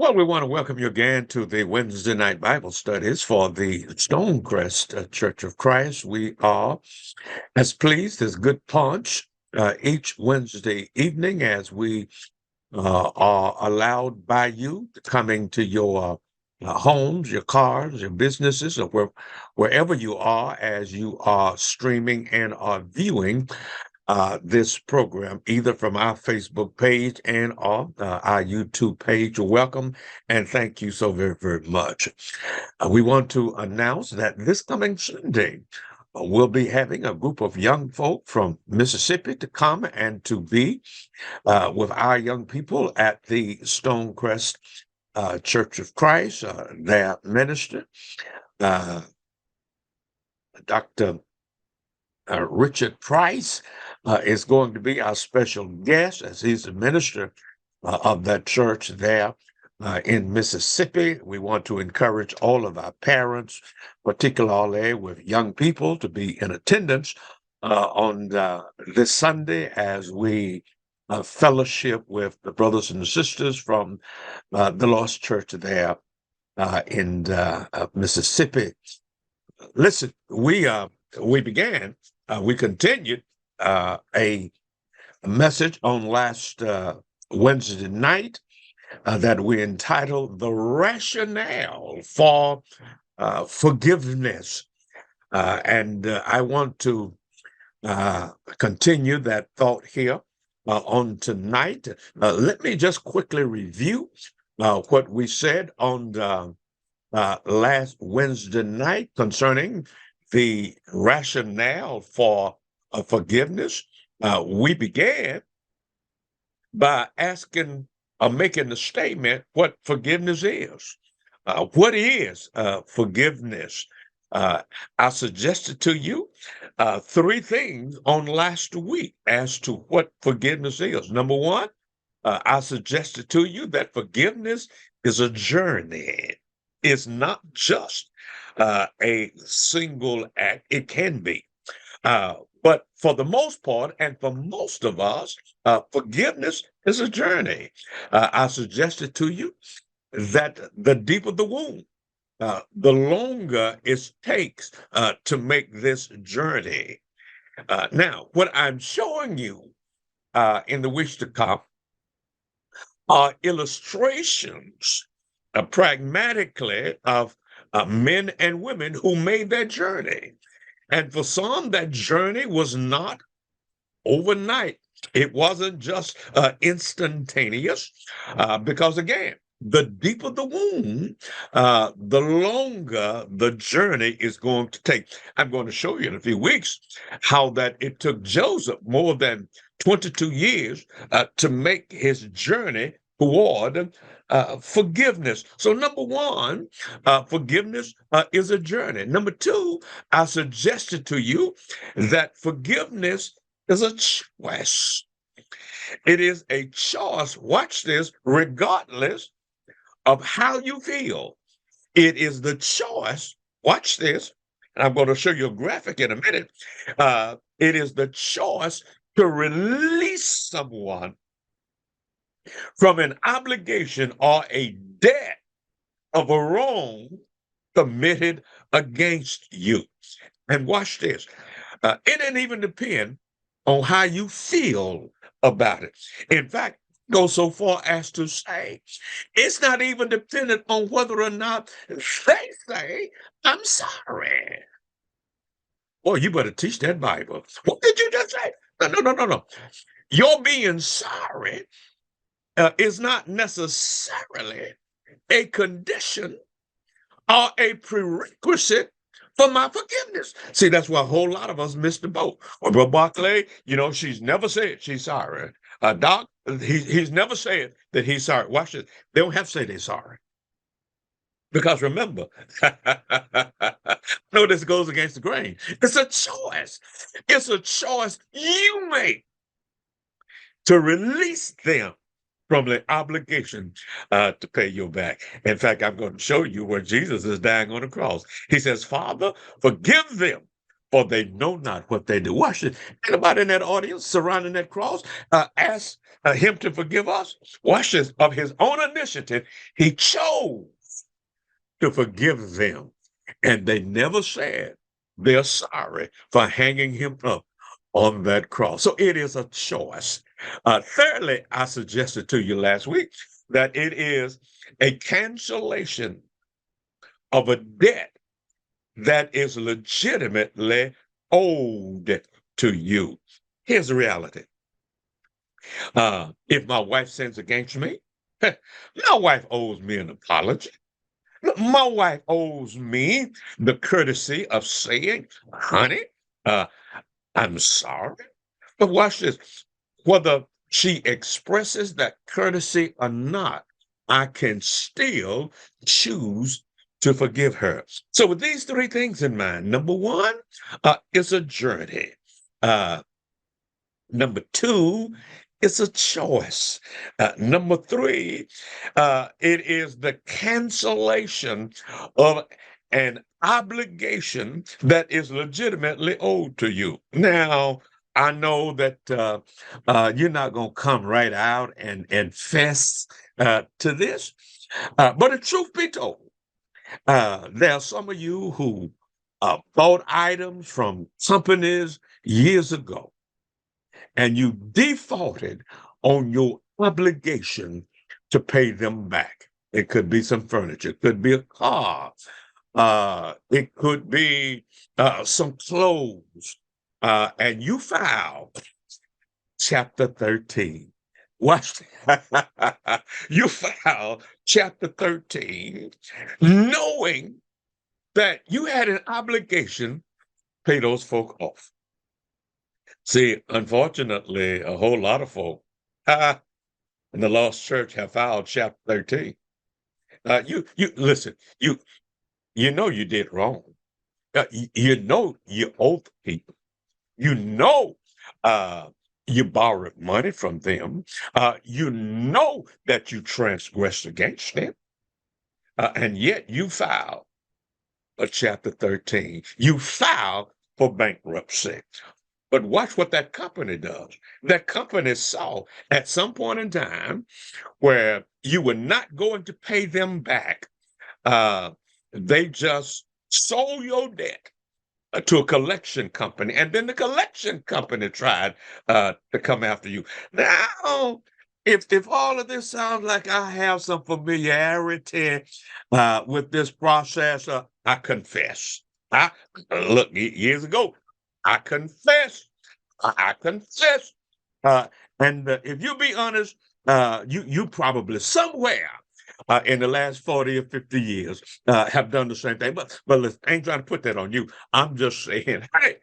Well, we want to welcome you again to the Wednesday night Bible studies for the STONECREST Church of Christ. We are as pleased as good punch each Wednesday evening as we are allowed by you coming to your homes, your cars, your businesses, or wherever you are as you are streaming and are viewing this program, either from our Facebook page and or our YouTube page. You're welcome, and thank you so very, very much. We want to announce that this coming Sunday, we'll be having a group of young folk from Mississippi to come and to be with our young people at the Stonecrest Church of Christ, their minister, uh, Dr. Richard Price is going to be our special guest as he's the minister of that church there in Mississippi. We want to encourage all of our parents, particularly with young people, to be in attendance on this Sunday as we fellowship with the brothers and sisters from the Lost Church there in Mississippi. Listen, we began, we continued a message on last Wednesday night that we entitled "The Rationale for Forgiveness," and I want to continue that thought here on tonight. Let me just quickly review what we said on the last Wednesday night concerning the rationale for forgiveness. We began by asking or making the statement what forgiveness is. What is forgiveness? I suggested to you three things on last week as to what forgiveness is. Number one, I suggested to you that forgiveness is a journey. It's not just a single act. It can be. But for the most part, and for most of us, forgiveness is a journey. I suggested to you that the deeper the wound, the longer it takes to make this journey. Now, what I'm showing you in the weeks to come are illustrations pragmatically of men and women who made that journey. And for some, that journey was not overnight. It wasn't just instantaneous, because again, the deeper the wound, the longer the journey is going to take. I'm going to show you in a few weeks how that it took Joseph more than 22 years to make his journey toward forgiveness. So, number one, forgiveness is a journey. Number two, I suggested to you that forgiveness is a choice. It is a choice, watch this, regardless of how you feel. It is the choice, watch this, and I'm going to show you a graphic in a minute. It is the choice to release someone from an obligation or a debt of a wrong committed against you. And watch this. It didn't even depend on how you feel about it. In fact, go so far as to say it's not even dependent on whether or not they say, I'm sorry. Boy, you better teach that Bible. What did you just say? No, no, no, no, no. Your being sorry is not necessarily a condition or a prerequisite for my forgiveness. See, that's why a whole lot of us missed the boat. Well, Barclay, she's never said she's sorry. Doc, he's never said that he's sorry. Watch this. They don't have to say they're sorry. Because remember, no, this goes against the grain. It's a choice. It's a choice you make to release them from the obligation to pay you back. In fact, I'm going to show you where Jesus is dying on the cross. He says, Father, forgive them, for they know not what they do. Watch it. Anybody in that audience surrounding that cross ask him to forgive us? Watch this. Of his own initiative, he chose to forgive them. And they never said they're sorry for hanging him up on that cross. So it is a choice. Thirdly, I suggested to you last week that it is a cancellation of a debt that is legitimately owed to you. Here's the reality. If my wife sins against me, my wife owes me an apology. My wife owes me the courtesy of saying, honey, uh, I'm sorry. But watch this. Whether she expresses that courtesy or not, I can still choose to forgive her. So, with these three things in mind, number one, it's a journey. Uh, Number two, it's a choice. Number three, it is the cancellation of an obligation that is legitimately owed to you. Now, I know that you're not going to come right out and fess to this, but the truth be told, there are some of you who bought items from companies years ago and you defaulted on your obligation to pay them back. It could be some furniture, it could be a car, it could be some clothes, and you filed chapter 13. Watch you filed chapter 13, knowing that you had an obligation to pay those folk off. See, unfortunately, a whole lot of folk in the lost church have filed chapter 13. You listen, you know you did wrong. You know you owed people. You know you borrowed money from them. You know that you transgressed against them. And yet you filed a chapter 13. You filed for bankruptcy. But watch what that company does. That company saw at some point in time where you were not going to pay them back. They just sold your debt to a collection company, and then the collection company tried to come after you. Now, if all of this sounds like I have some familiarity with this process, I confess. I look years ago. I confess. I confess. And if you be honest, you probably somewhere in the last 40 or 50 years have done the same thing. But listen, I ain't trying to put that on you. I'm just saying, hey,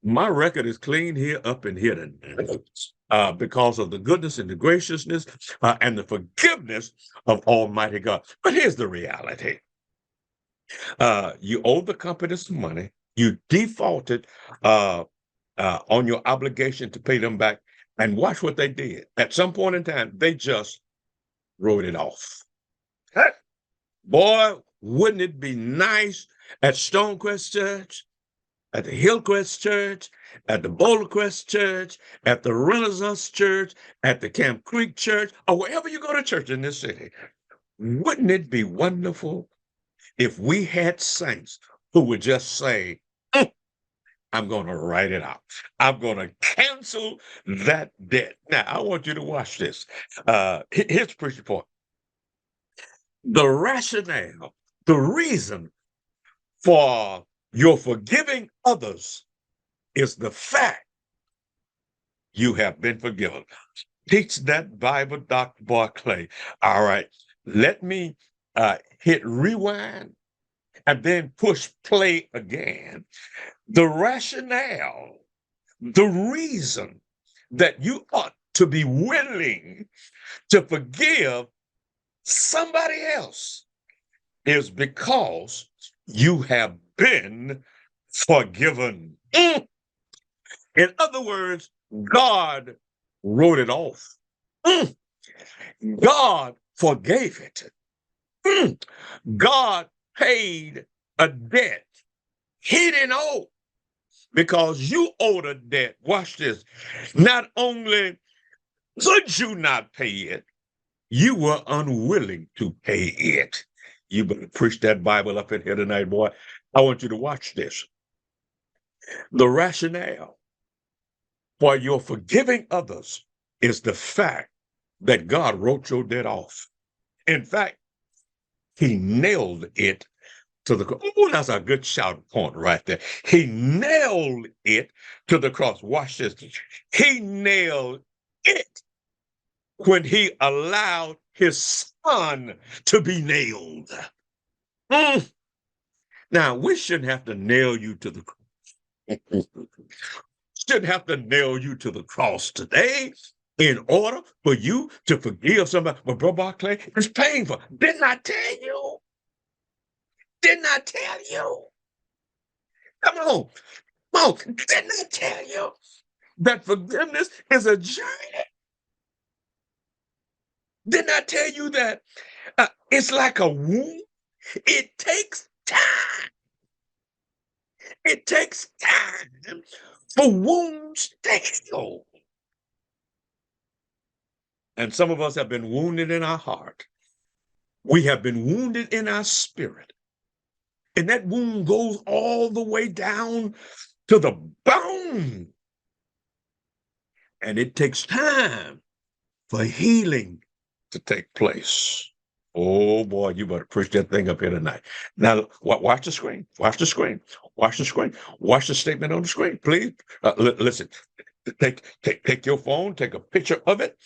my record is clean here up in here tonight because of the goodness and the graciousness and the forgiveness of Almighty God. But here's the reality. You owe the company some money. You defaulted on your obligation to pay them back. And watch what they did. At some point in time, they just wrote it off. Heck, boy, wouldn't it be nice at STONECREST Church, at the Hillcrest Church, at the Bouldercrest Church, at the Renaissance Church, at the Camp Creek Church, or wherever you go to church in this city? Wouldn't it be wonderful if we had saints who would just say, I'm going to write it out. I'm going to cancel that debt. Now, I want you to watch this. Here's the preacher point. The rationale, the reason for your forgiving others is the fact you have been forgiven. Teach that Bible, Dr. Barclay. All right, let me hit rewind and then push play again. The rationale, the reason that you ought to be willing to forgive somebody else is because you have been forgiven. In other words, God wrote it off. God forgave it. God paid a debt he didn't owe. because you owed a debt. Watch this. Not only could you not pay it, you were unwilling to pay it. You better preach that Bible up in here tonight, boy. I want you to watch this. The rationale for your forgiving others is the fact that God wrote your debt off. In fact, he nailed it to the cross. Oh, that's a good shout point right there. He nailed it to the cross. Watch this. He nailed it when he allowed his son to be nailed. Mm. Now, we shouldn't have to nail you to the cross. Shouldn't have to nail you to the cross today in order for you to forgive somebody. But Bro Barclay, it's painful. Didn't I tell you? Didn't I tell you? Come on. Come on. Didn't I tell you that forgiveness is a journey? Didn't I tell you that it's like a wound? It takes time. It takes time for wounds to heal. And some of us have been wounded in our heart. We have been wounded in our spirit. And that wound goes all the way down to the bone. And it takes time for healing to take place. Oh boy, you better push that thing up here tonight. Now, watch the screen. Watch the screen. Watch the screen. Watch the statement on the screen, please. Listen. Take your phone, take a picture of it,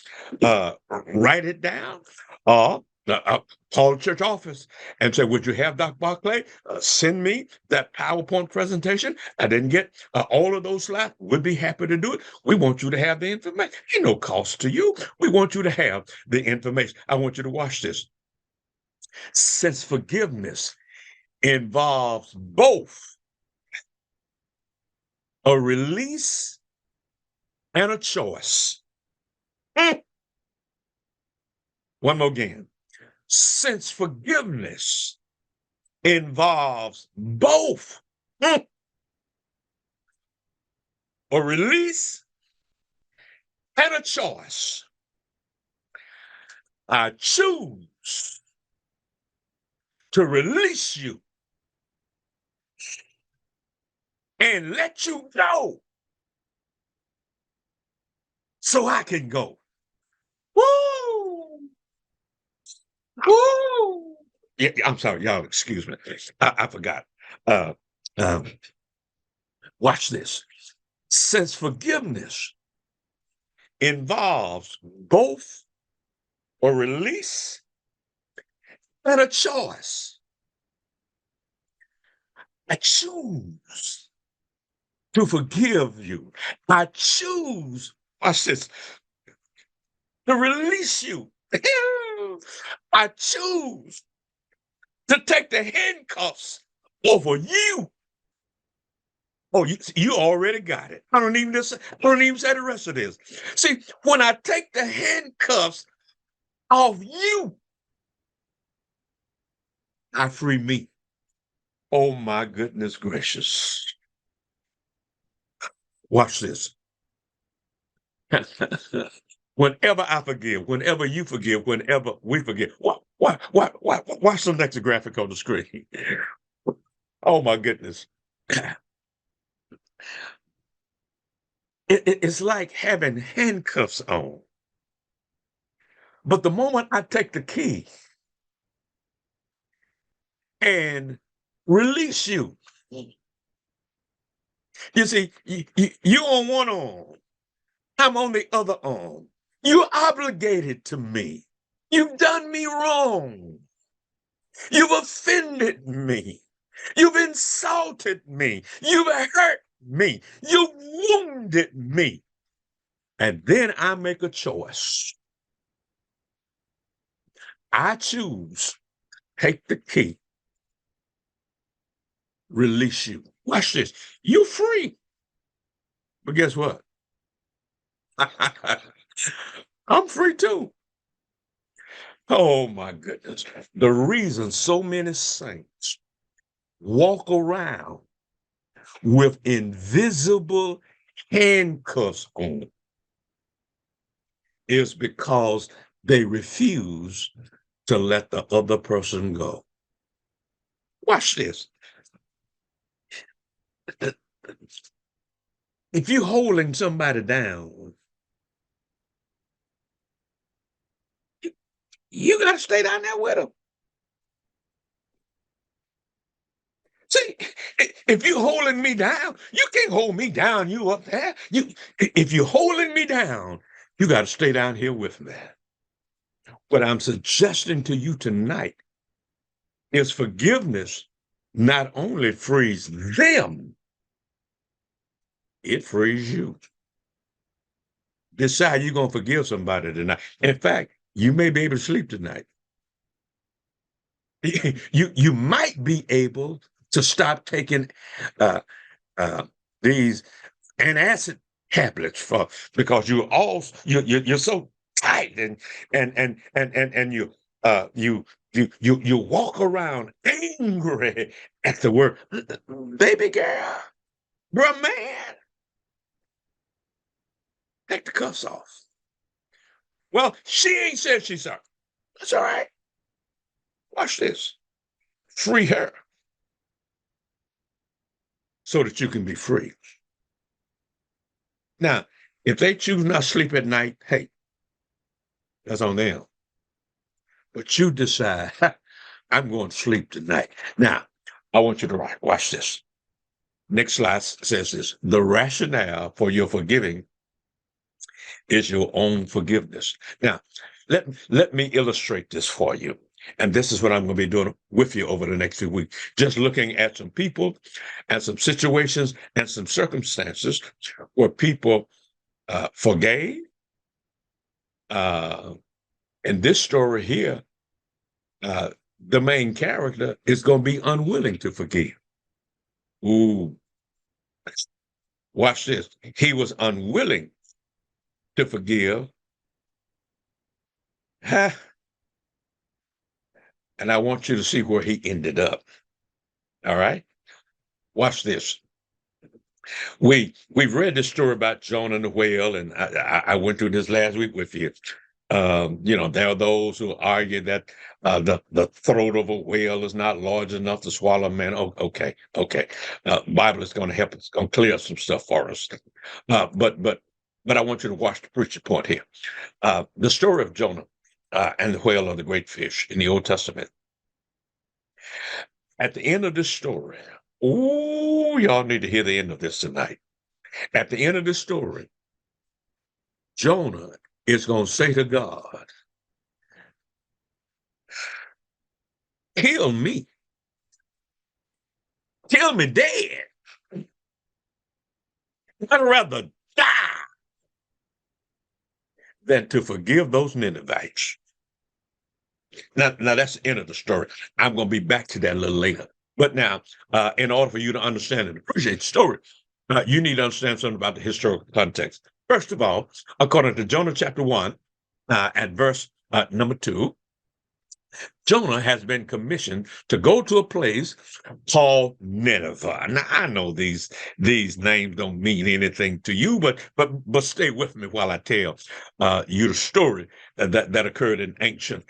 write it down, call the church office and say, would you have Dr. Barclay send me that PowerPoint presentation? I didn't get all of those slides. We'd be happy to do it. We want you to have the information. Ain't no cost to you. We want you to have the information. I want you to watch this. Since forgiveness involves both a release and a choice. One more again. Since forgiveness involves both a release and a choice, I choose to release you and let you go so I can go. Woo! Woo! Yeah, I'm sorry, y'all. Excuse me. I forgot. Uh, um, Watch this. Since forgiveness involves both a release and a choice, I choose to forgive you. I choose, watch this, to release you. I choose to take the handcuffs over you. Oh, you already got it. I don't even say the rest of this. See, when I take the handcuffs off you, I free me. Oh my goodness gracious. Watch this. Whenever I forgive, whenever you forgive, whenever we forgive. Watch the next graphic on the screen. Oh my goodness. It's like having handcuffs on. But the moment I take the key and release you, you see, you on one arm, I'm on the other arm. You're obligated to me. You've done me wrong. You've offended me. You've insulted me. You've hurt me. You've wounded me. And then I make a choice. I choose, take the key, release you. Watch this. You're free. But guess what? I'm free too. Oh my goodness. The reason so many saints walk around with invisible handcuffs on is because they refuse to let the other person go. Watch this. If you're holding somebody down, you got to stay down there with them. See, if you're holding me down, you can't hold me down. You up there. If you're holding me down, you got to stay down here with me. What I'm suggesting to you tonight is forgiveness not only frees them, it frees you. Decide you're going to forgive somebody tonight. In fact, you may be able to sleep tonight. You might be able to stop taking uh, these antacid tablets because you're so tight and you walk around angry at the word, baby girl, bro, man, take the cuffs off. Well, she ain't said she's sorry. That's all right. Watch this. Free her so that you can be free. Now, if they choose not to sleep at night, hey, that's on them. But you decide, I'm going to sleep tonight. Now, I want you to watch this. Next slide says this. The rationale for your forgiving is your own forgiveness. Now, let me illustrate this for you. And this is what I'm going to be doing with you over the next few weeks. Just looking at some people and some situations and some circumstances where people forgave. In this story here, the main character is going to be unwilling to forgive. Ooh, watch this. He was unwilling to forgive. And I want you to see where he ended up. All right? Watch this. We've read this story about Jonah and the whale, and I went through this last week with you. There are those who argue that the throat of a whale is not large enough to swallow a man. Oh, okay. Bible is going to help us, going to clear some stuff for us. But I want you to watch the preacher point here. The story of Jonah and the whale or the great fish in the Old Testament. At the end of this story, y'all need to hear the end of this tonight. At the end of this story, Jonah is going to say to God, kill me dead. I'd rather die than to forgive those Ninevites. Now that's the end of the story. I'm going to be back to that a little later. But now, in order for you to understand and appreciate the story, you need to understand something about the historical context. First of all, according to Jonah chapter 1, at verse number 2, Jonah has been commissioned to go to a place called Nineveh. Now I know these names don't mean anything to you, but stay with me while I tell you the story that occurred in ancient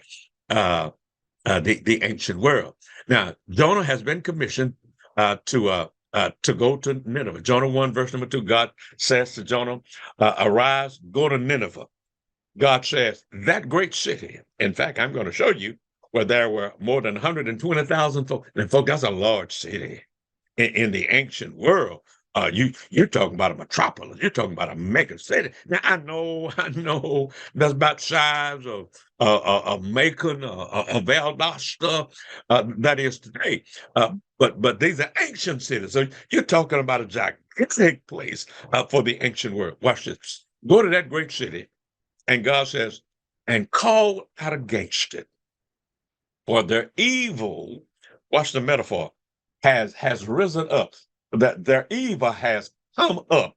the ancient world. Now Jonah has been commissioned to go to Nineveh. Jonah 1 verse number 2. God says to Jonah, "Arise, go to Nineveh." God says that great city. In fact, I'm going to show you where there were more than 120,000 folks. And folks, that's a large city in the ancient world. You're talking about a metropolis. You're talking about a mega city. Now I know that's about size of Macon, of Valdosta, that is today. But these are ancient cities. So you're talking about a gigantic place for the ancient world. Watch this. Go to that great city, and God says, and call out against it, for their evil. Watch the metaphor. Has risen up. That their evil has come up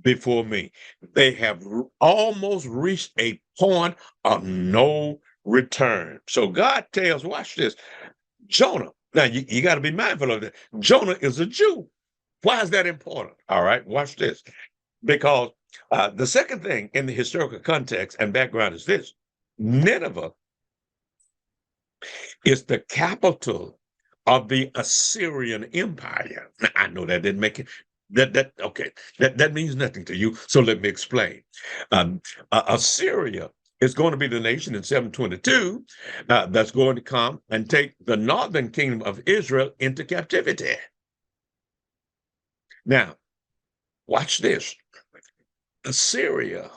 before me. They have almost reached a point of no return. So God tells, watch this, Jonah. Now you got to be mindful of that. Jonah is a Jew. Why is that important? All right, watch this. Because the second thing in the historical context and background is this: Nineveh is the capital of the Assyrian Empire. I know that didn't make it. That okay. That means nothing to you. So let me explain. Assyria is going to be the nation in 722 that's going to come and take the northern kingdom of Israel into captivity. Now, watch this. Assyria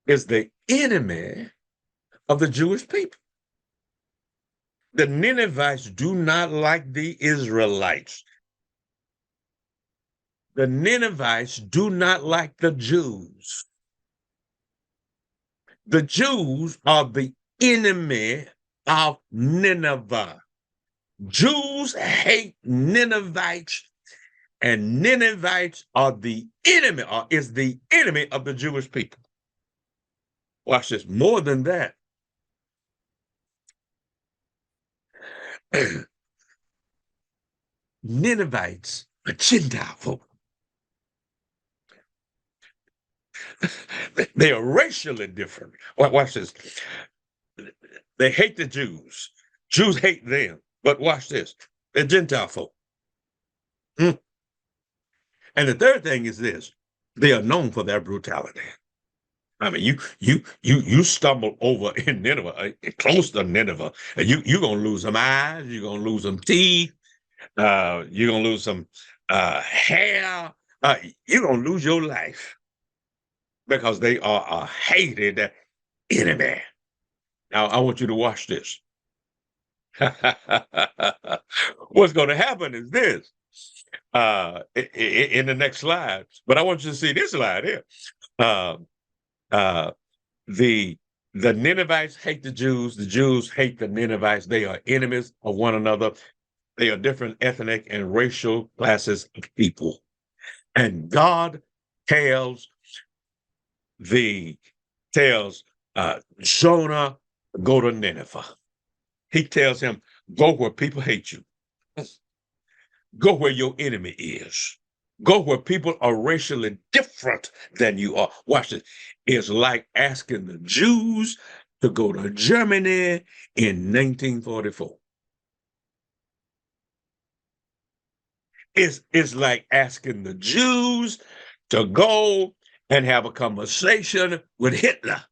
is the enemy of the Jewish people. The Ninevites do not like the Israelites. The Ninevites do not like the Jews. The Jews are the enemy of Nineveh. Jews hate Ninevites, and Ninevites are the enemy, or is the enemy of the Jewish people. Watch this. More than that, Ninevites are Gentile folk. They are racially different. Watch this. They hate the Jews. Jews hate them. But watch this. They're Gentile folk. Mm. And the third thing is this: they are known for their brutality. I mean, you stumble over in Nineveh, close to Nineveh, and you're gonna lose some eyes, you're gonna lose some teeth, you're gonna lose some hair, you're gonna lose your life because they are a hated enemy. Now I want you to watch this. What's going to happen is this in the next slide, but I want you to see this slide here. Uh, uh, the Ninevites hate the Jews hate the Ninevites. They are enemies of one another. They are different ethnic and racial classes of people. And God tells Jonah, go to Nineveh. He tells him, go where people hate you. Go where your enemy is. Go where people are racially different than you are. Watch this. It's like asking the Jews to go to Germany in 1944. It's like asking the Jews to go and have a conversation with Hitler.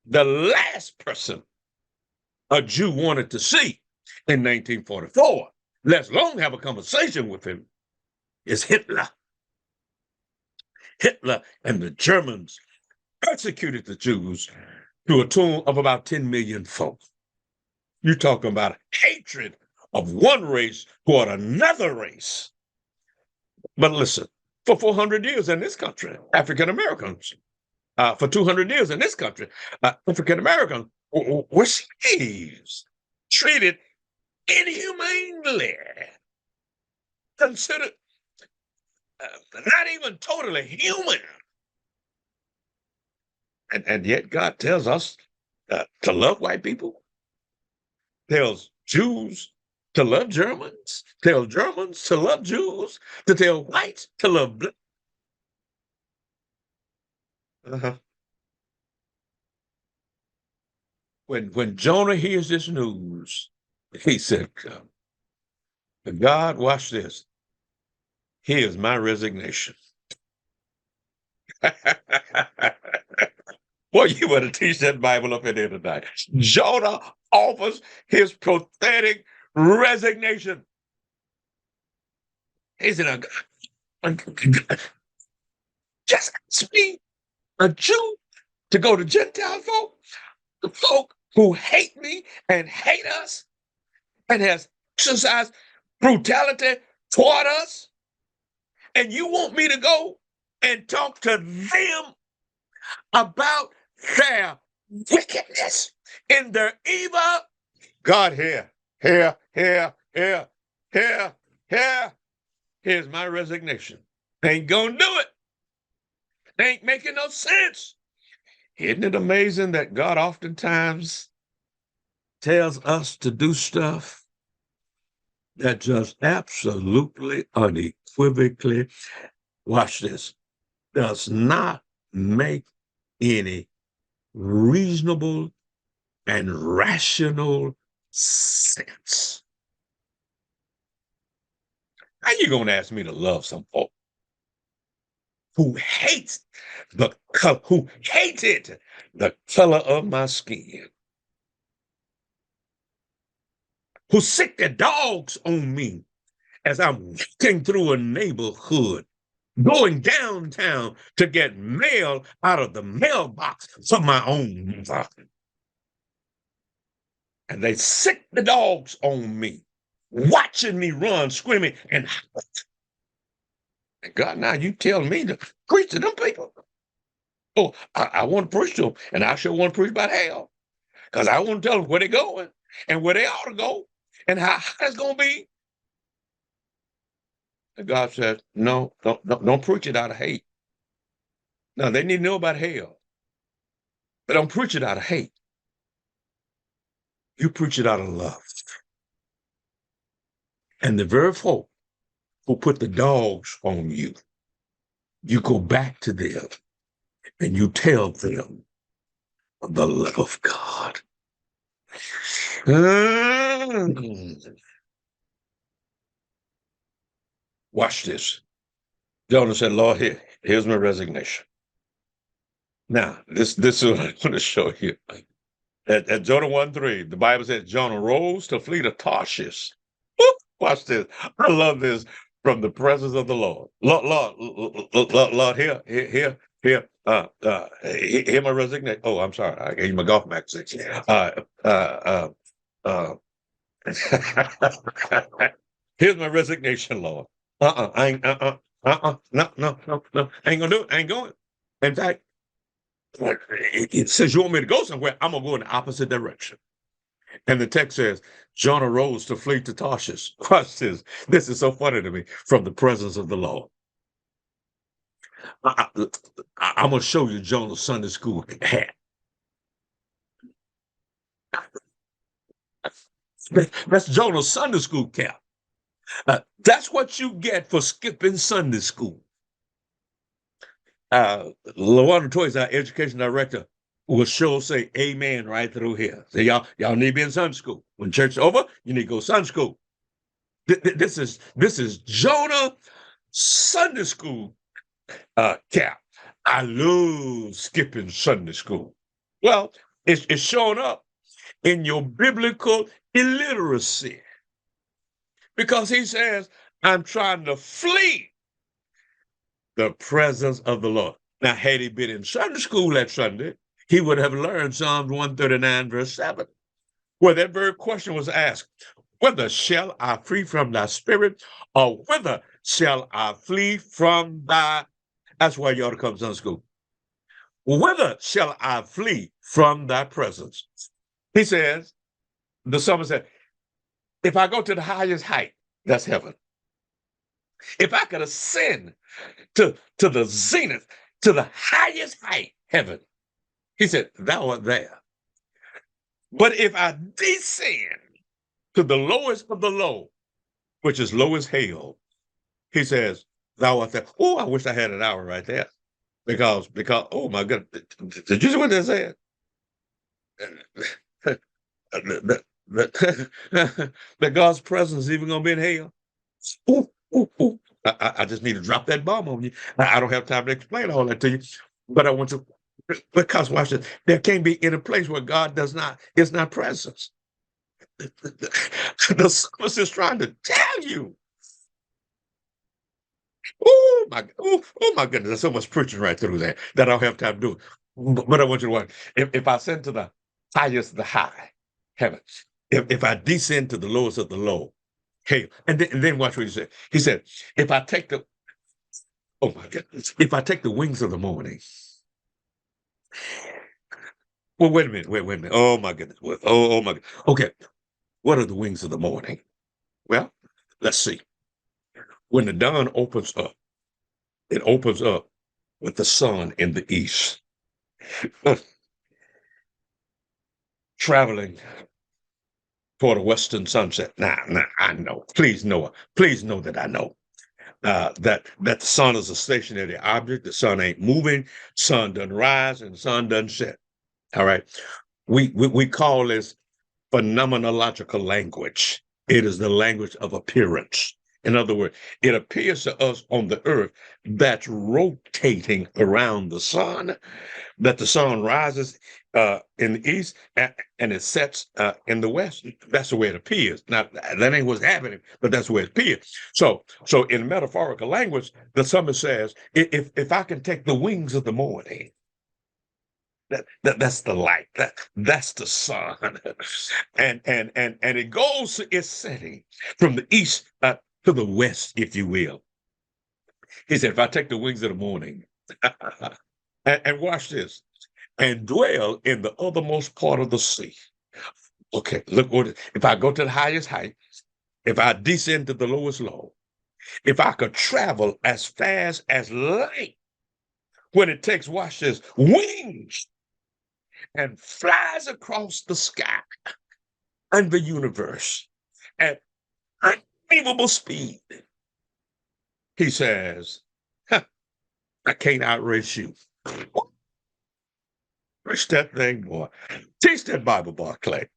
The last person a Jew wanted to see in 1944, let alone have a conversation with him, is Hitler. Hitler and the Germans persecuted the Jews to a tune of about 10 million folk. You're talking about hatred of one race toward another race. But listen, for 400 years in this country, African Americans, for 200 years in this country, African Americans were slaves, treated inhumanely, considered not even totally human. And yet God tells us to love white people, tells Jews to love Germans, tells Germans to love Jews, to tell whites to love black. Uh-huh. When Jonah hears this news, he said, God, watch this. Here's my resignation. Well, you better teach that Bible up in there tonight. Jonah offers his pathetic resignation. He said, just ask me, a Jew, to go to Gentile folk, the folk who hate me and hate us and has exercised brutality toward us. And you want me to go and talk to them about their wickedness in their evil? God, here. Here's my resignation. Ain't gonna do it. Ain't making no sense. Isn't it amazing that God oftentimes tells us to do stuff that just absolutely, unequivocally, watch this, does not make any reasonable and rational sense. How you gonna ask me to love some folk who hates who hated the color of my skin, who sick their dogs on me as I'm walking through a neighborhood, going downtown to get mail out of the mailbox from my own mother. And they sick the dogs on me, watching me run, screaming, and God, now you tell me to preach to them people. Oh, I want to preach to them, and I sure want to preach about hell, because I want to tell them where they're going and where they ought to go and how it's going to be. And God says, no, don't preach it out of hate. No, they need to know about hell, but don't preach it out of hate. You preach it out of love. And the very folk who put the dogs on you, you go back to them and you tell them the love of God. Watch this. Jonah said, Lord, here's my resignation. Now, this is what I'm going to show you. At Jonah 1:3, the Bible says Jonah rose to flee to Tarshish. Watch this. I love this from the presence of the Lord. Lord, here. Hear my resignation. Oh, I'm sorry. I gave you my golf magazine. Here's my resignation, Lord. I ain't, no. I ain't gonna do it. I ain't going. In fact, it says you want me to go somewhere, I'm gonna go in the opposite direction. And the text says, Jonah rose to flee to Tarshish. Watch this. This is so funny to me. From the presence of the Lord. I'm going to show you Jonah's Sunday school hat. That's Jonah's Sunday school cap. That's what you get for skipping Sunday school. LaWanda Toys, our education director, will sure say amen right through here. So y'all need to be in Sunday school. When church is over, you need to go to Sunday school. This is Jonah Sunday school cap. I love skipping Sunday school. Well, it's showing up in your biblical illiteracy, because he says, I'm trying to flee the presence of the Lord. Now, had he been in Sunday school that Sunday, he would have learned Psalms 139, verse 7, where that very question was asked, whether shall I flee from thy spirit, or whether shall I flee from thy, that's why you ought to come to Sunday school. Whither shall I flee from thy presence? He says, the psalmist said, if I go to the highest height, that's heaven. If I could ascend to the zenith, to the highest height, heaven, he said, thou art there. But if I descend to the lowest of the low, which is low as hell, he says, thou art there. Oh, I wish I had an hour right there. Because, oh my goodness, did you see what they said? That God's presence is even going to be in hell. Ooh, ooh, ooh. I just need to drop that bomb on you. I don't have time to explain all that to you, but I want to, because watch this. There can't be any place where God is not presence. The psalmist is trying to tell you. Oh my goodness, there's so much preaching right through that I don't have time to do it. But I want you to watch. If I ascend to the highest of the high heavens, if I descend to the lowest of the low, hey, and then watch what he said. He said, if I take the, oh my goodness, if I take the wings of the morning. Well, wait a minute. Oh my goodness. Oh my goodness. Okay. What are the wings of the morning? Well, let's see. When the dawn opens up, it opens up with the sun in the east. Traveling toward the western sunset. Now, I know. Please know. Please know that I know that the sun is a stationary object. The sun ain't moving. Sun doesn't rise and the sun doesn't set. All right. We call this phenomenological language. It is the language of appearance. In other words, it appears to us on the earth that's rotating around the sun, that the sun rises in the east and it sets in the west. That's the way it appears. Now, that ain't what's happening, but that's the way it appears. So in metaphorical language, the psalmist says, if I can take the wings of the morning, that's the light. That's the sun, and it goes to its setting from the east to the west, if you will. He said, if I take the wings of the morning, and watch this, and dwell in the othermost part of the sea. Okay, look what if I go to the highest height, if I descend to the lowest low, if I could travel as fast as light when it takes, watch this, wings and flies across the sky and the universe at unbelievable speed. He says, I can't outrace you. Push that thing, boy. Teach that Bible, Barclay.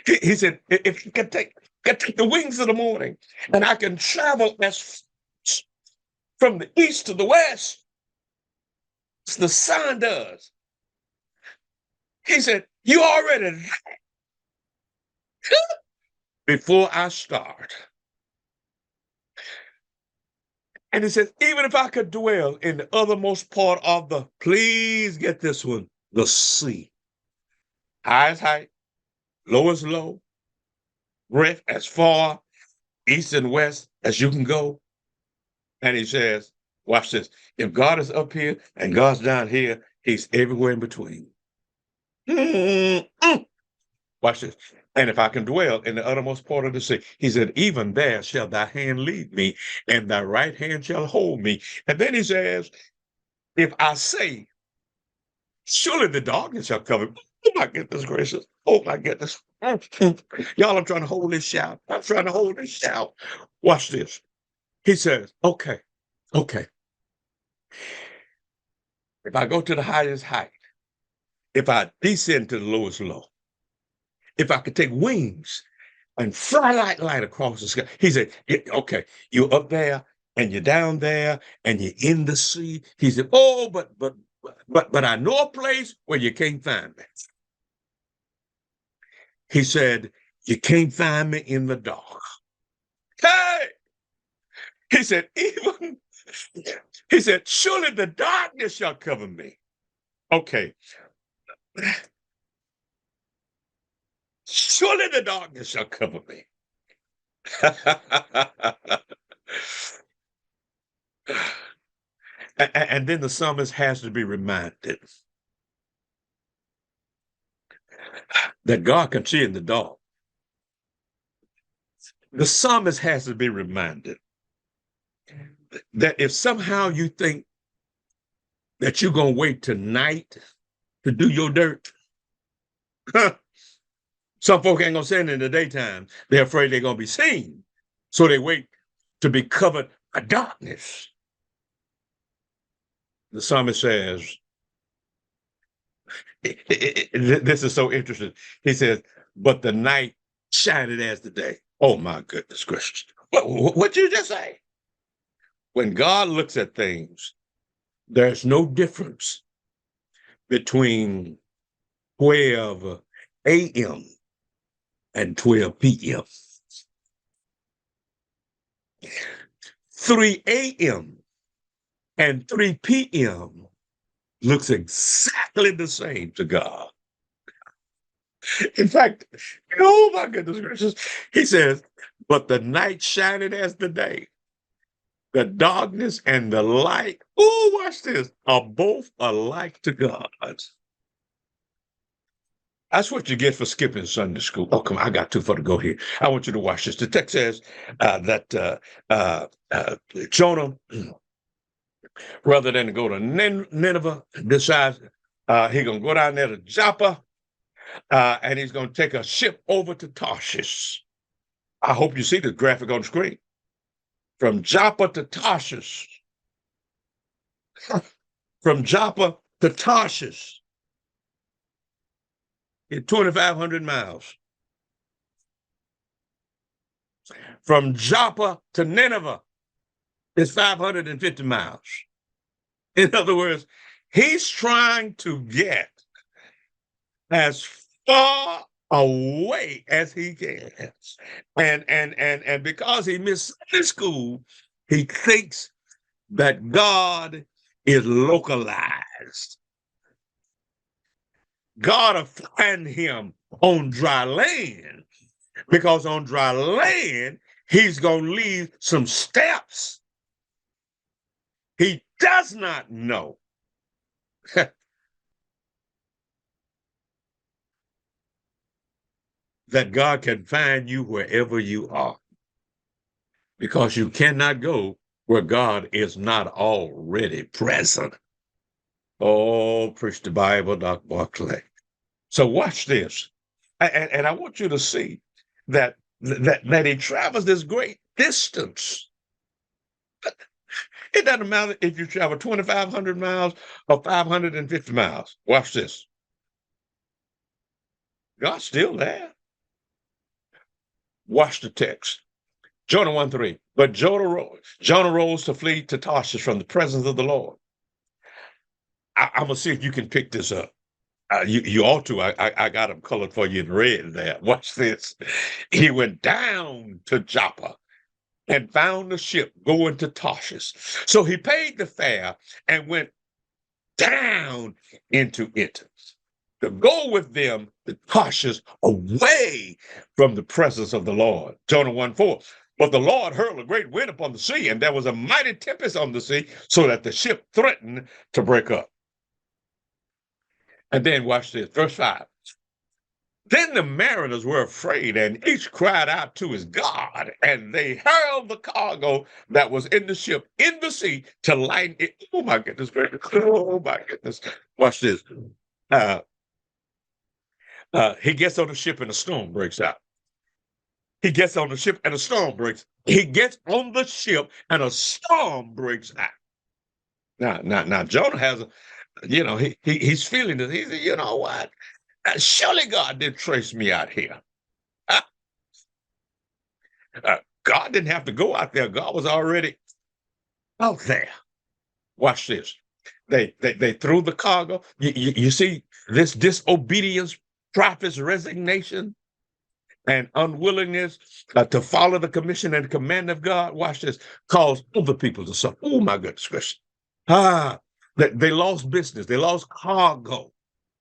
He said, if you can take the wings of the morning and I can travel as from the east to the west, as the sun does. He said, you already there before I start. And he says, even if I could dwell in the othermost part of the, please get this one, the sea. Highest height, lowest low, breadth as far east and west as you can go. And he says, watch this. If God is up here and God's down here, he's everywhere in between. Watch this. And if I can dwell in the uttermost part of the sea, he said, even there shall thy hand lead me, and thy right hand shall hold me. And then he says, if I say, surely the darkness shall cover me. Oh my goodness gracious. Oh my goodness. Y'all, I'm trying to hold this shout. I'm trying to hold this shout. Watch this. He says, okay. If I go to the highest height, if I descend to the lowest low, if I could take wings and fly like light across the sky. He said, okay, you're up there and you're down there and you're in the sea. He said, oh, but I know a place where you can't find me. He said, you can't find me in the dark. Hey! He said, surely the darkness shall cover me. Okay. Surely the darkness shall cover me. And then the psalmist has to be reminded that God can see in the dark. The psalmist has to be reminded that if somehow you think that you're going to wait tonight to do your dirt, some folk ain't going to sin in the daytime. They're afraid they're going to be seen. So they wait to be covered by darkness. The psalmist says, this is so interesting. He says, but the night shined as the day. Oh my goodness gracious. What'd you just say? When God looks at things, there's no difference between 12 a.m. and 12 p.m. 3 a.m. and 3 p.m. looks exactly the same to God. In fact, oh my goodness gracious, he says, but the night shining as the day, the darkness and the light, oh, watch this, are both alike to God. That's what you get for skipping Sunday school. Oh, come on, I got too far to go here. I want you to watch this. The text says that Jonah, rather than to go to Nineveh, decides he's going to go down there to Joppa and he's going to take a ship over to Tarshish. I hope you see the graphic on the screen. From Joppa to Tarshish. From Joppa to Tarshish. It's 2,500 miles. From Joppa to Nineveh is 550 miles. In other words, he's trying to get as far away as he can. And because he missed Sunday school, he thinks that God is localized. God will find him on dry land, because on dry land, he's going to leave some steps. He does not know that God can find you wherever you are, because you cannot go where God is not already present. Oh, preach the Bible, Dr. Barclay. So watch this. And I want you to see that he travels this great distance. It doesn't matter if you travel 2,500 miles or 550 miles. Watch this. God's still there. Watch the text. Jonah 1:3. But Jonah rose to flee to Tarshish from the presence of the Lord. I'm going to see if you can pick this up. You ought to. I got them colored for you in red there. Watch this. He went down to Joppa and found a ship going to Tarshish. So he paid the fare and went down into it to go with them to Tarshish, away from the presence of the Lord. Jonah 1:4. But the Lord hurled a great wind upon the sea, and there was a mighty tempest on the sea, so that the ship threatened to break up. And then watch this, verse 5. Then the mariners were afraid, and each cried out to his God, and they hurled the cargo that was in the ship in the sea to lighten it. Oh my goodness, oh my goodness. Watch this. He gets on the ship and a storm breaks out. He gets on the ship and a storm breaks. He gets on the ship and a storm breaks out. Now, Jonah has he's feeling this. He said, you know what? Surely God didn't trace me out here. God didn't have to go out there. God was already out there. Watch this. They threw the cargo. You see this disobedience, prophet's resignation, and unwillingness to follow the commission and command of God. Watch this. Caused other people to suffer. Oh my goodness gracious. They lost business. They lost cargo.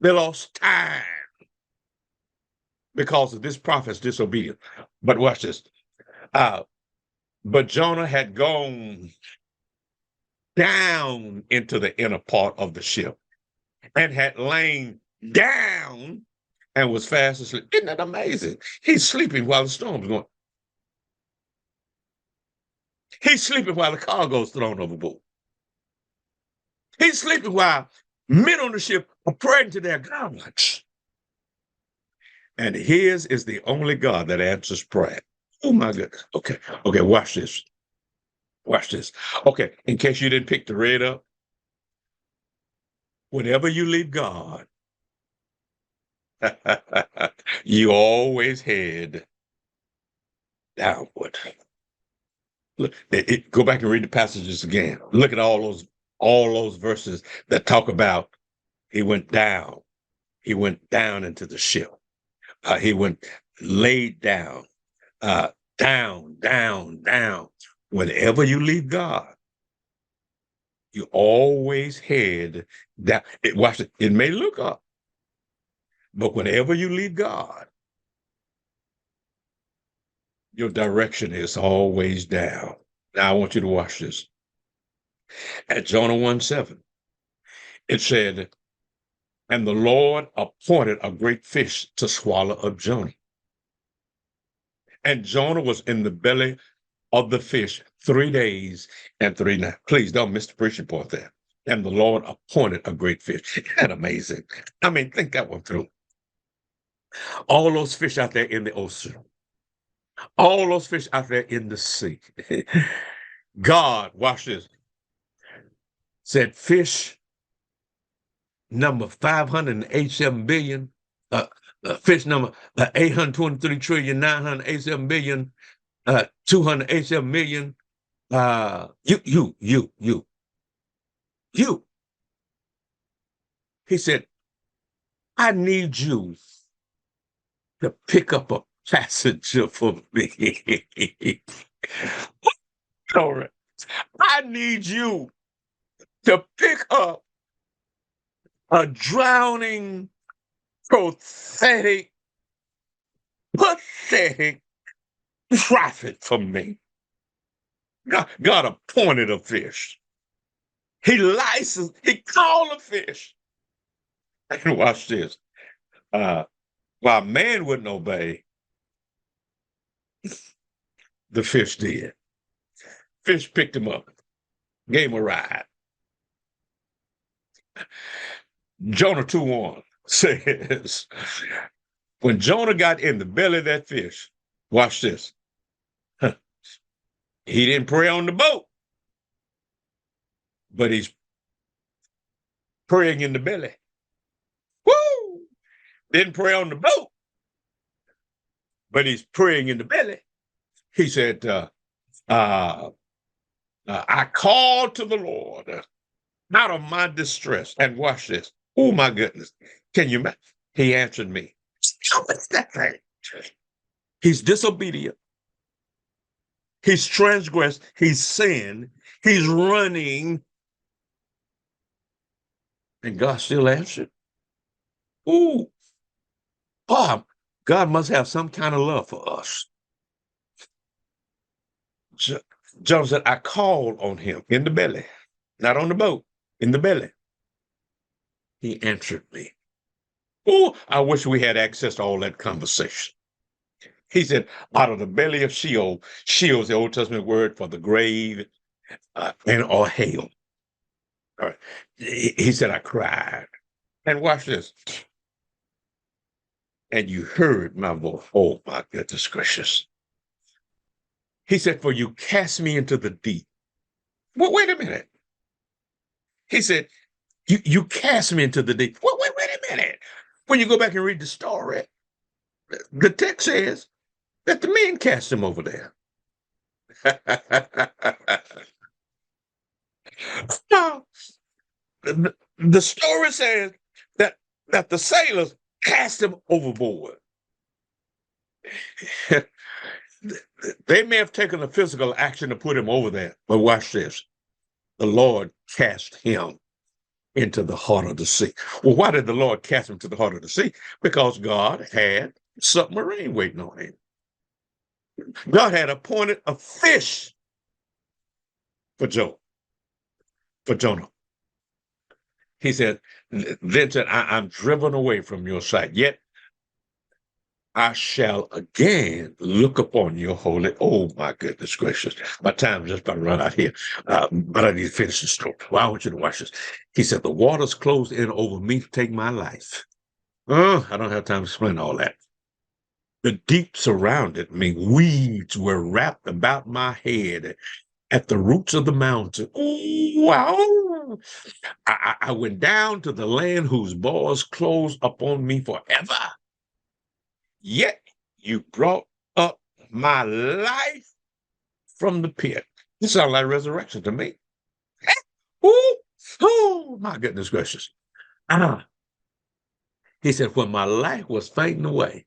They lost time because of this prophet's disobedience. But watch this. But Jonah had gone down into the inner part of the ship and had lain down and was fast asleep. Isn't that amazing? He's sleeping while the storm's going. He's sleeping while the cargo's thrown overboard. He's sleeping while men on the ship are praying to their gods. And his is the only God that answers prayer. Oh my goodness. Okay, watch this. Watch this. Okay, in case you didn't pick the red up, whenever you leave God, you always head downward. Look, go back and read the passages again. Look at all those verses that talk about he went down. He went down into the ship. He went laid down, down. Whenever you leave God, you always head down. Watch it. It may look up, but whenever you leave God, your direction is always down. Now I want you to watch this. At Jonah 1:7, it said, and the Lord appointed a great fish to swallow up Jonah. And Jonah was in the belly of the fish 3 days and 3 nights. Please don't miss the preaching point there. And the Lord appointed a great fish. Isn't that amazing? I mean, think that one through. All those fish out there in the ocean, all those fish out there in the sea. God, watch this, said fish number 587 billion, fish number 823,987,000,000, 287 million. You. He said, I need you to pick up a passenger for me. All right. I need you to pick up a drowning, pathetic prophet for me. God appointed a fish. He licensed, he called a fish. And watch this. While man wouldn't obey, the fish did. Fish picked him up, gave him a ride. Jonah 2:1 says, when Jonah got in the belly of that fish, watch this. He didn't pray on the boat, but he's praying in the belly. Woo! Didn't pray on the boat, but he's praying in the belly. He said, I called to the Lord out of my distress. And watch this. Oh, my goodness. Can you imagine? He answered me. What's that thing? He's disobedient. He's transgressed. He's sinned. He's running. And God still answered. Ooh. Bob, God must have some kind of love for us. John said, I called on him in the belly, not on the boat, in the belly. He answered me. Oh, I wish we had access to all that conversation. He said, out of the belly of Sheol, Sheol is the Old Testament word for the grave and or hell. All right. He said, I cried. And watch this. And you heard my voice. Oh, my goodness gracious. He said, for you cast me into the deep. Well, wait a minute. He said, you cast me into the deep. Well, wait a minute. When you go back and read the story, the text says that the men cast him over there. No, the story says that the sailors cast him overboard. They may have taken a physical action to put him over there, but watch this. The Lord cast him into the heart of the sea. Well, why did the Lord cast him to the heart of the sea? Because God had a submarine waiting on him. God had appointed a fish for Jonah. He said, Vincent, I'm driven away from your sight, yet I shall again look upon your holy. Oh, my goodness gracious. My time's just about to run out here. But I need to finish the story. Well, I want you to watch this. He said, the waters closed in over me to take my life. I don't have time to explain all that. The deep surrounded me. Weeds were wrapped about my head at the roots of the mountain. Ooh, wow. I went down to the land whose bars closed upon me forever. Yet you brought up my life from the pit. This sounds like resurrection to me. Ooh, oh, my goodness gracious. He said, when my life was fading away,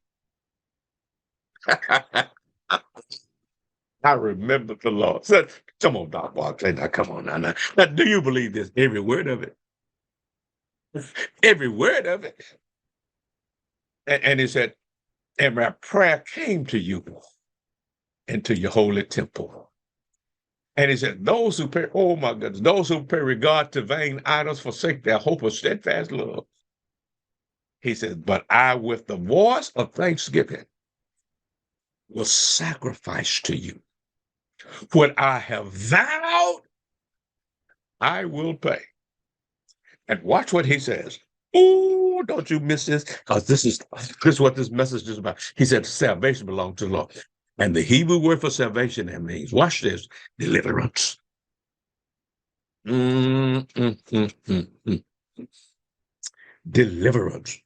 I remembered the Lord. Said, come on, Doc Barclay. Now, come on now. Now, do you believe this? Every word of it. Every word of it. And he said, and my prayer came to you into your holy temple. And he said, those who pay, oh my goodness, those who pay regard to vain idols forsake their hope of steadfast love. He said, but I, with the voice of thanksgiving, will sacrifice to you. What I have vowed, I will pay. And watch what he says. Ooh, Oh, don't you miss this? Because this is what this message is about. He said salvation belongs to the Lord. And the Hebrew word for salvation, that means, watch this, deliverance. Mm, mm, mm, mm, mm. Deliverance.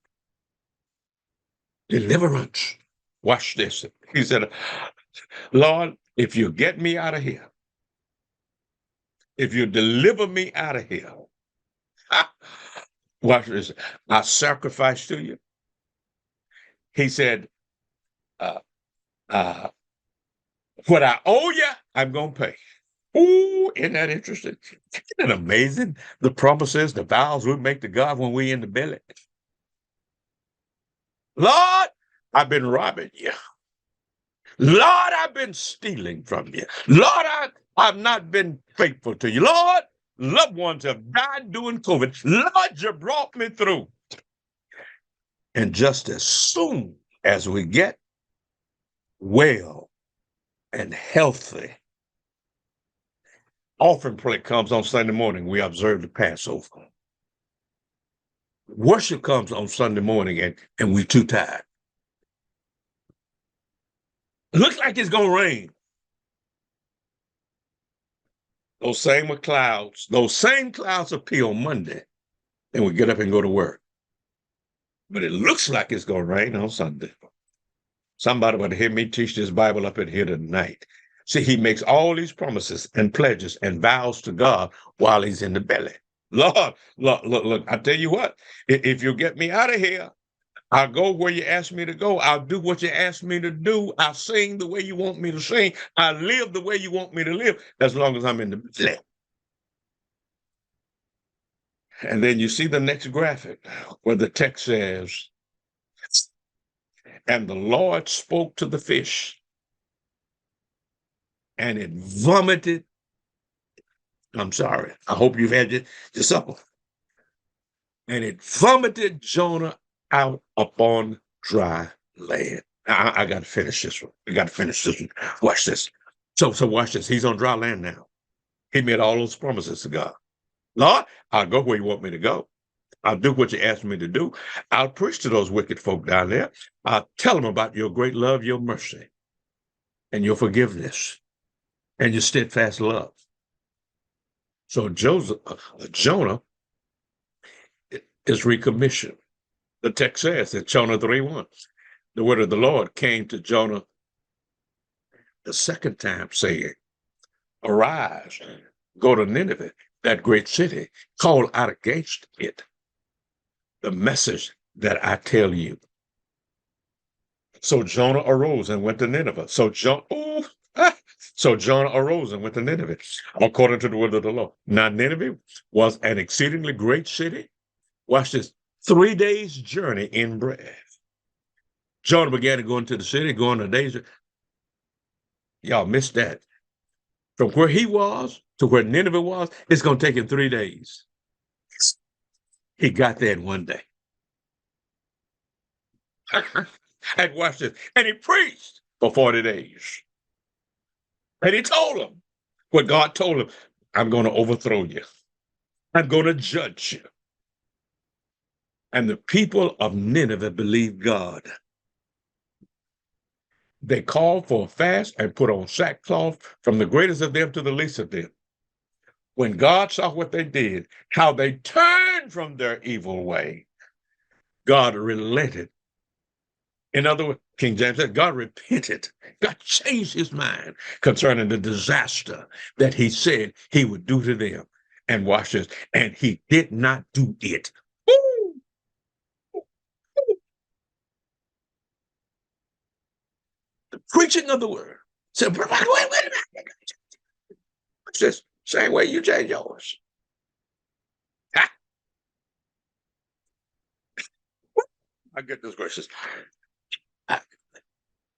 Deliverance. Watch this. He said, Lord, if you get me out of here, if you deliver me out of here, watch this. I sacrifice to you. He said, uh, uh, what I owe you, I'm going to pay. Ooh, isn't that interesting? Isn't it amazing? The promises, the vows we make to God when we're in the belly. Lord, I've been robbing you. Lord, I've been stealing from you. Lord, I've not been faithful to you. Lord, loved ones have died during COVID. Lord, you brought me through. And just as soon as we get well and healthy, offering plate comes on Sunday morning, we observe the Passover. Worship comes on Sunday morning, and we're too tired. Looks like it's going to rain. Those same clouds appear on Monday, and we get up and go to work. But it looks like it's going to rain on Sunday. Somebody would hear me teach this Bible up in here tonight. See, he makes all these promises and pledges and vows to God while he's in the belly. Lord, look, I tell you what, if you get me out of here, I'll go where you ask me to go. I'll do what you ask me to do. I'll sing the way you want me to sing. I'll live the way you want me to live, as long as I'm in the belly. And then you see the next graphic where the text says, and the Lord spoke to the fish, and it vomited. I'm sorry. I hope you've had your supper. And it vomited Jonah out upon dry land. I got to finish this one. I got to finish this one. Watch this. So watch this. He's on dry land now. He made all those promises to God. Lord, I'll go where you want me to go. I'll do what you asked me to do. I'll preach to those wicked folk down there. I'll tell them about your great love, your mercy, and your forgiveness, and your steadfast love. So Jonah is recommissioned. The text says in Jonah 3:1, the word of the Lord came to Jonah the second time, saying, arise, go to Nineveh, that great city, call out against it the message that I tell you. So Jonah arose and went to Nineveh. So Jonah arose and went to Nineveh, according to the word of the Lord. Now Nineveh was an exceedingly great city. Watch this, 3 days' journey in breadth. Jonah began to go into the city, going a day's. Y'all missed that. From where he was to where Nineveh was, it's going to take him 3 days. He got there in one day. And watch this. And he preached for 40 days. And he told them what God told him. I'm going to overthrow you. I'm going to judge you. And the people of Nineveh believed God. They called for a fast and put on sackcloth, from the greatest of them to the least of them. When God saw what they did, how they turned from their evil way, God relented. In other words, King James said, God repented. God changed his mind concerning the disaster that he said he would do to them. And watch this. And he did not do it. Woo! The preaching of the word said, wait a minute. Watch this. Same way you change yours. Ha! My goodness gracious.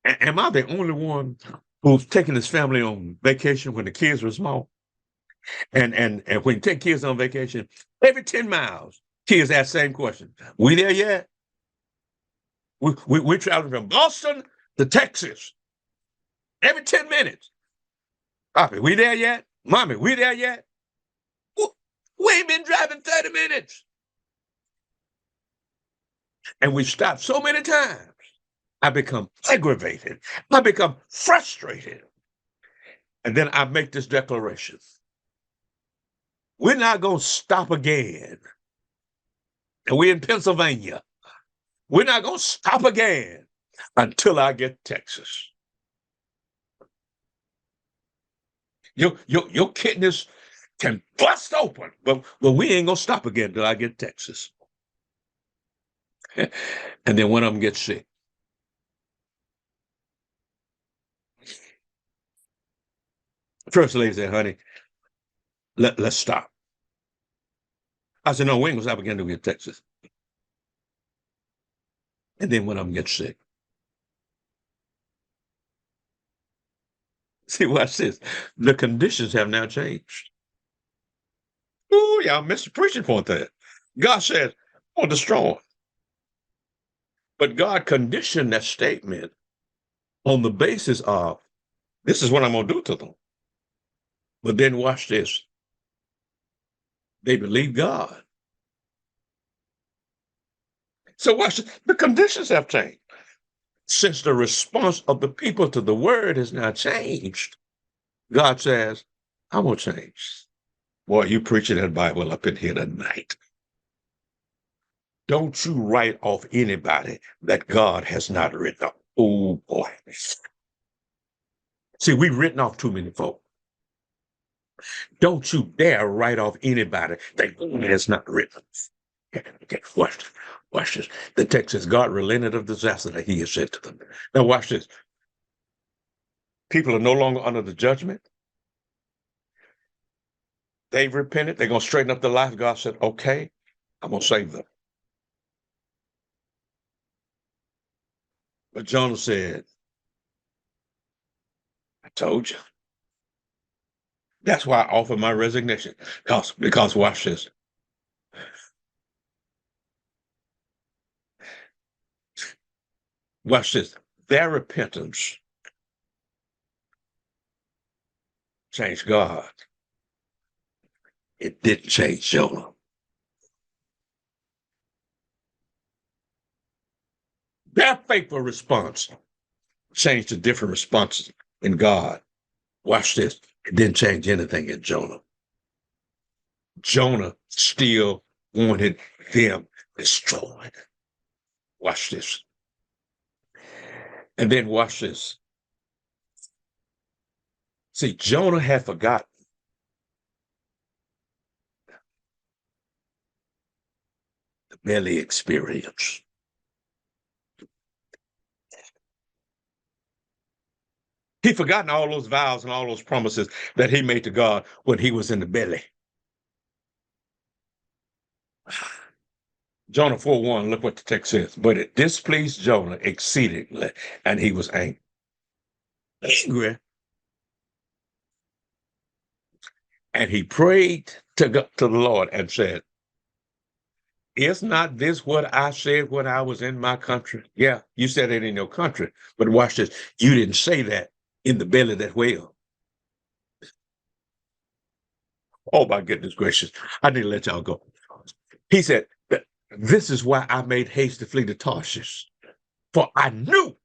Am I the only one who's taking his family on vacation when the kids were small? And when you take kids on vacation, every 10 miles, kids ask the same question. We there yet? We're traveling from Boston to Texas. Every 10 minutes. Papi, we there yet? Mommy, we there yet? We ain't been driving 30 minutes. And we stop so many times. I become aggravated. I become frustrated. And then I make this declaration. We're not going to stop again. And we're in Pennsylvania. We're not going to stop again until I get Texas. Your kidneys can bust open, but we ain't going to stop again until I get Texas. And then one of them gets sick. First lady said, honey, let's stop. I said, no, we ain't going to stop again until we get Texas. And then one of them gets sick. See, watch this. The conditions have now changed. Oh, y'all missed the preaching point there. God said, "Oh, destroy." But God conditioned that statement on the basis of, this is what I'm going to do to them. But then watch this. They believe God. So watch this. The conditions have changed. Since the response of the people to the word has now changed, God says, I'm going to change. Boy, you preaching that Bible up in here tonight. Don't you write off anybody that God has not written off. Oh, boy. See, we've written off too many folk. Don't you dare write off anybody that God has not written. Okay, watch this. The text says, God relented of disaster that he has said to them. Now watch this. People are no longer under the judgment. They've repented. They're going to straighten up their life. God said, okay, I'm going to save them. But Jonah said, I told you. That's why I offer my resignation. Because watch this. Watch this. Their repentance changed God. It didn't change Jonah. Their faithful response changed to different responses in God. Watch this. It didn't change anything in Jonah. Jonah still wanted them destroyed. Watch this. And then watch this. See, Jonah had forgotten the belly experience. He'd forgotten all those vows and all those promises that he made to God when he was in the belly. Jonah 4:1, look what the text says. But it displeased Jonah exceedingly, and he was angry. And he prayed to the Lord and said, is not this what I said when I was in my country? Yeah, you said it in your country, but watch this. You didn't say that in the belly of that whale. Oh, my goodness gracious. I need to let y'all go. He said, this is why I made haste to flee to Tarshish, for I knew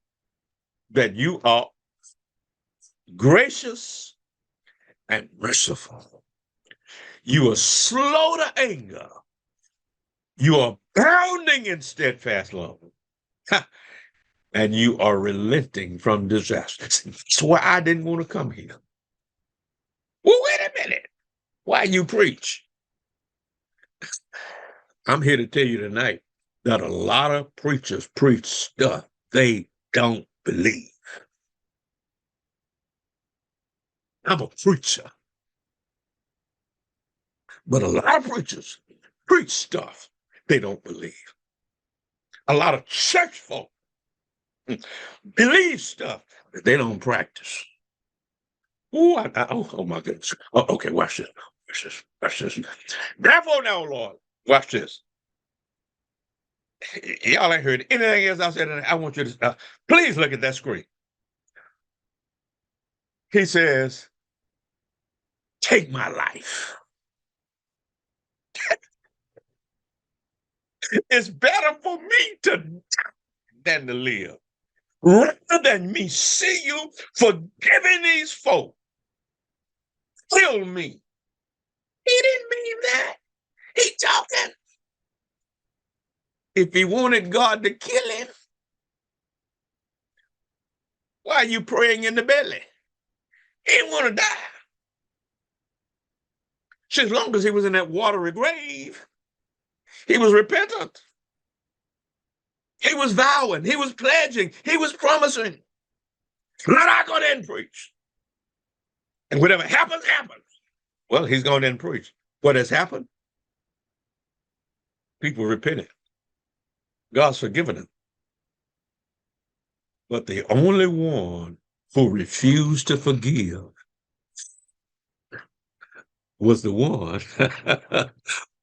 that you are gracious and merciful. You are slow to anger. You are abounding in steadfast love. And you are relenting from disaster. That's why I didn't want to come here. Well, wait a minute. Why you preach? I'm here to tell you tonight that a lot of preachers preach stuff they don't believe. I'm a preacher. But a lot of preachers preach stuff they don't believe. A lot of church folk believe stuff that they don't practice. Oh my goodness. Oh, okay, watch this. Watch this. Watch this. Therefore now, Lord, watch this. Y'all ain't heard anything else I said. I want you to please look at that screen. He says, take my life. It's better for me to die than to live. Rather than me see you forgiving these folk, kill me. He didn't mean that. He talking. If he wanted God to kill him, why are you praying in the belly? He didn't want to die. So as long as he was in that watery grave, he was repentant. He was vowing. He was pledging. He was promising. Let I go there and preach. And whatever happens, happens. Well, he's gone there and preach. What has happened? People repented. God's forgiven them. But the only one who refused to forgive was the one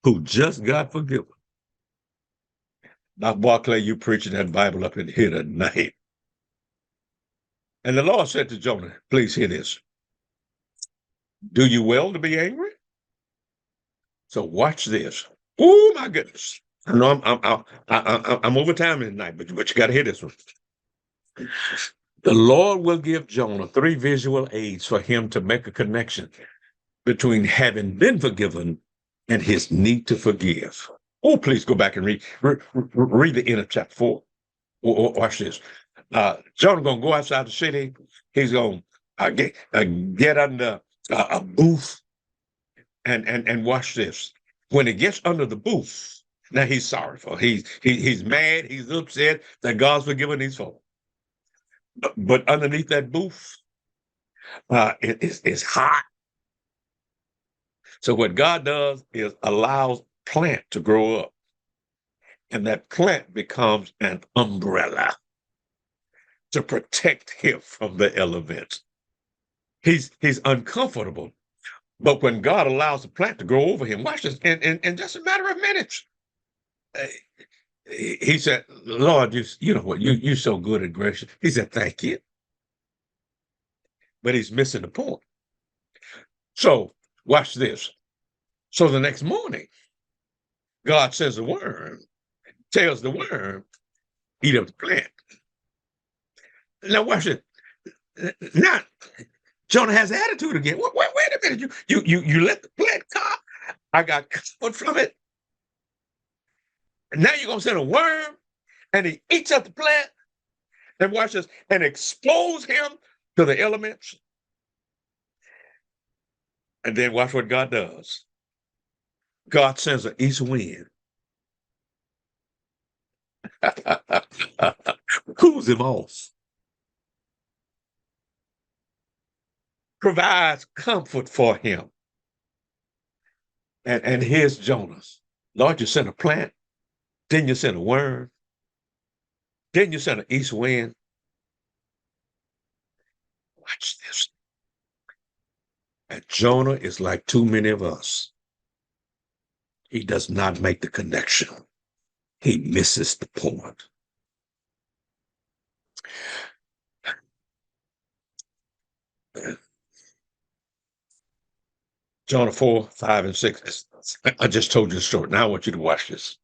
who just got forgiven. Now, Barclay, you preaching that Bible up in here tonight. And the Lord said to Jonah, please hear this. Do you well to be angry? So watch this. Oh, my goodness. I know I'm over time tonight, but you got to hear this one. The Lord will give Jonah 3 visual aids for him to make a connection between having been forgiven and his need to forgive. Oh, please go back and read the end of chapter 4. Watch this. Jonah going to go outside the city. He's going to get under a booth and watch this. When he gets under the booth, now he's sorrowful. He's mad. He's upset that God's forgiven these folks. But underneath that booth, it's hot. So what God does is allows plant to grow up, and that plant becomes an umbrella to protect him from the elements. He's uncomfortable, but when God allows the plant to grow over him, watch this, in just a matter of minutes, he said, Lord, you know what, you're so good and gracious. He said, thank you. But he's missing the point. So watch this. So the next morning, God says the worm, tells the worm, eat up the plant. Now watch it. Now Jonah has attitude again. Wait a minute. You let the plant come. I got comfort from it. And now you're gonna send a worm and he eats up the plant and watch this and expose him to the elements. And then watch what God does. God sends an east wind. Cools him off. Provides comfort for him. And here's Jonah's. Lord, you sent a plant. Then you sent a worm. Then you sent an east wind. Watch this. And Jonah is like too many of us. He does not make the connection. He misses the point. Jonah 4, 5, and 6. I just told you the story. Now I want you to watch this.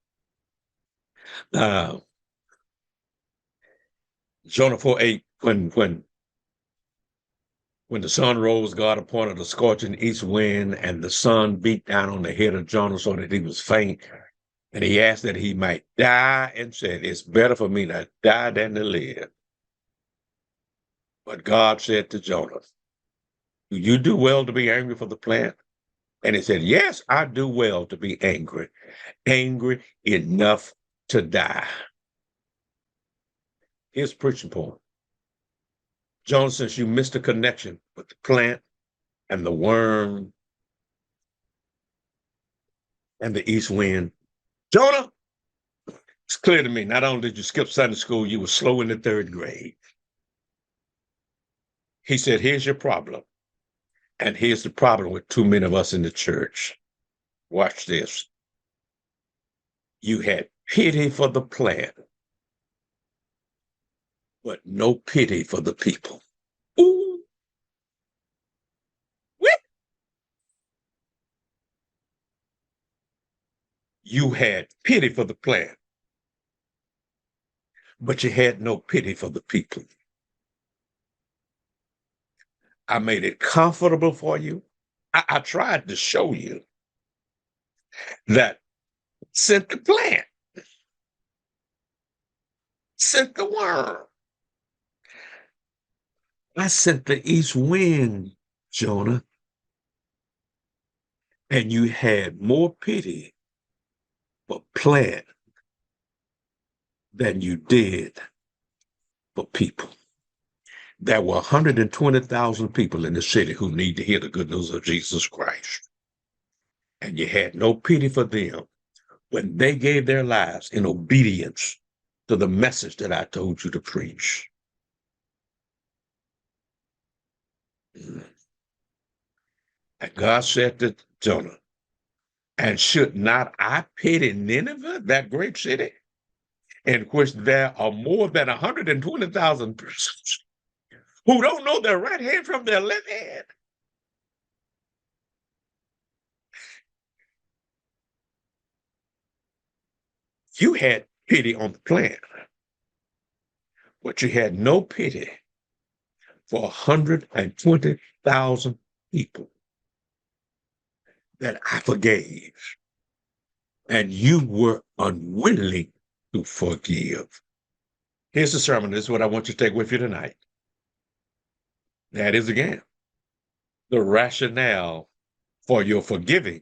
Jonah 4, 8, when the sun rose, God appointed a scorching east wind, and the sun beat down on the head of Jonah so that he was faint. And he asked that he might die and said, it's better for me to die than to live. But God said to Jonah, do you do well to be angry for the plant? And he said, yes, I do well to be angry enough to die. Here's the preaching point. Jonah, since you missed the connection with the plant and the worm and the east wind, Jonah, it's clear to me, not only did you skip Sunday school, you were slow in the 3rd grade. He said, here's your problem. And here's the problem with too many of us in the church. Watch this. You had pity for the plant, but no pity for the people. Ooh. You had pity for the plant, but you had no pity for the people. I made it comfortable for you. I tried to show you that sent the plant, sent the worm. I sent the east wind, Jonah, and you had more pity for plant than you did for people. There were 120,000 people in the city who need to hear the good news of Jesus Christ. And you had no pity for them when they gave their lives in obedience to the message that I told you to preach. And God said to Jonah, and should not I pity Nineveh, that great city, in which there are more than 120,000 persons who don't know their right hand from their left hand? You had pity on the plant, but you had no pity for 120,000 people that I forgave, and you were unwilling to forgive. Here's the sermon. This is what I want you to take with you tonight. That is, again, the rationale for your forgiving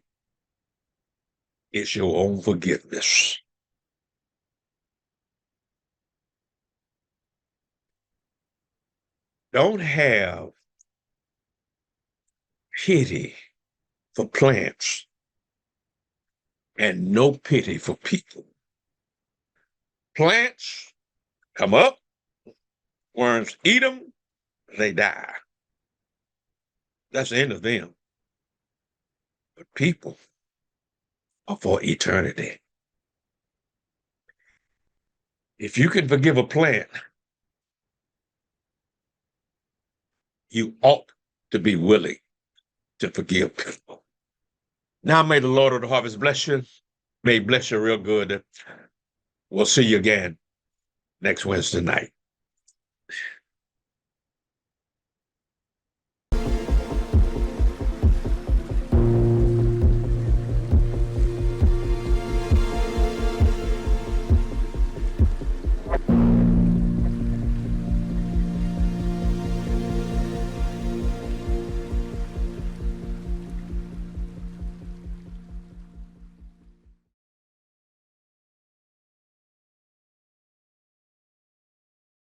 is your own forgiveness. Don't have pity for plants and no pity for people. Plants come up, worms eat them, they die. That's the end of them. But people are for eternity. If you can forgive a plant, you ought to be willing to forgive people. Now, may the Lord of the harvest bless you. May he bless you real good. We'll see you again next Wednesday night.